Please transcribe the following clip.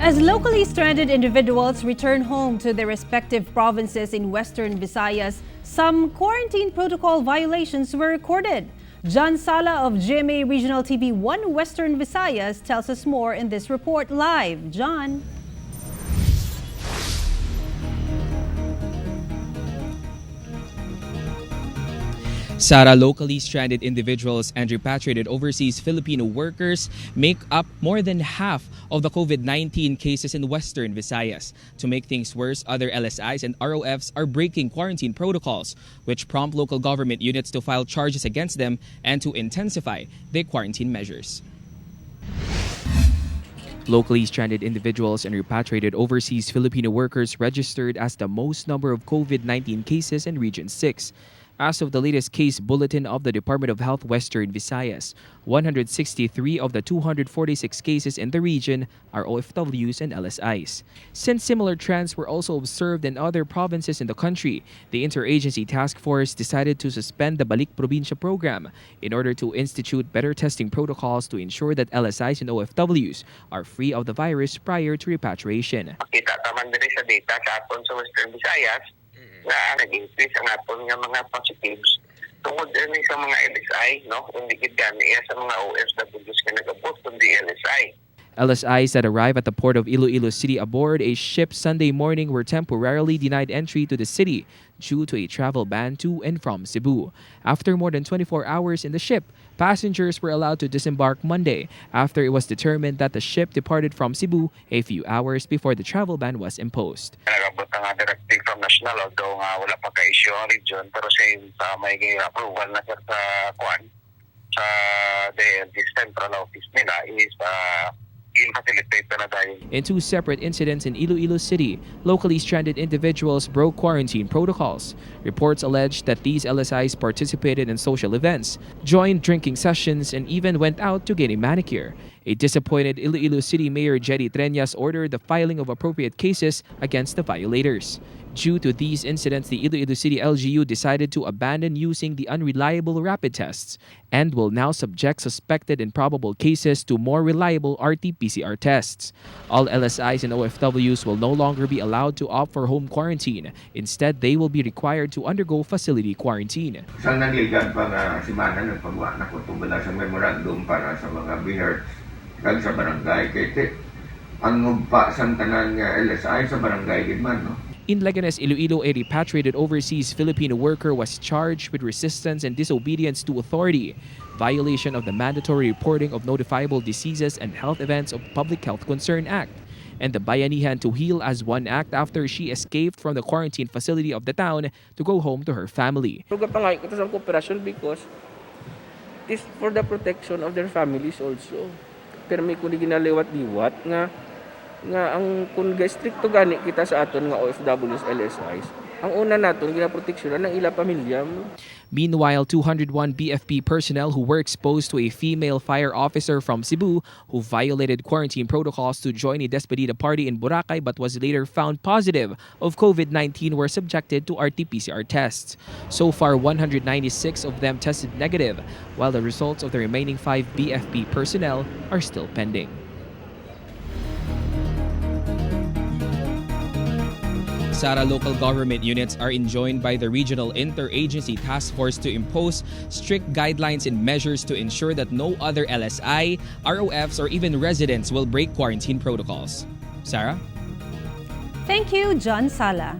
As locally stranded individuals return home to their respective provinces in Western Visayas, some quarantine protocol violations were recorded. John Sala of GMA Regional TV 1 Western Visayas tells us more in this report live. John. Sara, locally stranded individuals and repatriated overseas Filipino workers make up more than half of the COVID-19 cases in Western Visayas. To make things worse, other LSIs and ROFs are breaking quarantine protocols, which prompt local government units to file charges against them and to intensify their quarantine measures. Locally stranded individuals and repatriated overseas Filipino workers registered as the most number of COVID-19 cases in Region 6. As of the latest case bulletin of the Department of Health Western Visayas, 163 of the 246 cases in the region are OFWs and LSIs. Since similar trends were also observed in other provinces in the country, the Interagency Task Force decided to suspend the Balik Probinsya program in order to institute better testing protocols to ensure that LSIs and OFWs are free of the virus prior to repatriation. Kita taman diri sa data sa aton sa Western Visayas na nag-increase ang aton nga mga positives tungod din sa mga LSI, no? Hindi gid gani sa mga OFWs nga nag-abot kundi LSI. LSIs that arrive at the port of Iloilo City aboard a ship Sunday morning were temporarily denied entry to the city due to a travel ban to and from Cebu. After more than 24 hours in the ship, passengers were allowed to disembark Monday after it was determined that the ship departed from Cebu a few hours before the travel ban was imposed. Nagabot nga directive from national although nga wala pa ka-issue ang region pero sa may approval na sa kuan sa the central office nila is in two separate incidents in Iloilo City, locally stranded individuals broke quarantine protocols. Reports allege that these LSIs participated in social events, joined drinking sessions, and even went out to get a manicure. A disappointed Iloilo City Mayor Jerry Treñas ordered the filing of appropriate cases against the violators. Due to these incidents, the Iloilo City LGU decided to abandon using the unreliable rapid tests and will now subject suspected and probable cases to more reliable RT-PCR tests. All LSIs and OFWs will no longer be allowed to opt for home quarantine. Instead, they will be required to undergo facility quarantine. Isang nagligan pa nga simana nagpagawa na ko tubala sa memorandum para sa mga bihar kag sa barangay kay ang pa sa tanan nga LSI sa barangay gid man, no? In Leganes, Iloilo, a repatriated overseas Filipino worker was charged with resistance and disobedience to authority, violation of the Mandatory Reporting of Notifiable Diseases and Health Events of Public Health Concern Act, and the Bayanihan to Heal as One Act after she escaped from the quarantine facility of the town to go home to her family. Pangay ko sa cooperation because this for the protection of their families also. Pero may kundi ginaliwat-liwat nga ang kung stricto gani kita sa aton nga OFWs LSIs ang una naton ginaproteksyonan ng ila pamilya. Meanwhile, 201 BFP personnel who were exposed to a female fire officer from Cebu who violated quarantine protocols to join a despedida party in Boracay but was later found positive of COVID-19 were subjected to RT-PCR tests. So far, 196 of them tested negative, while the results of the remaining 5 BFP personnel are still pending. Sara, local government units are enjoined by the Regional Interagency Task Force to impose strict guidelines and measures to ensure that no other LSI, ROFs, or even residents will break quarantine protocols. Sara? Thank you, John Sala.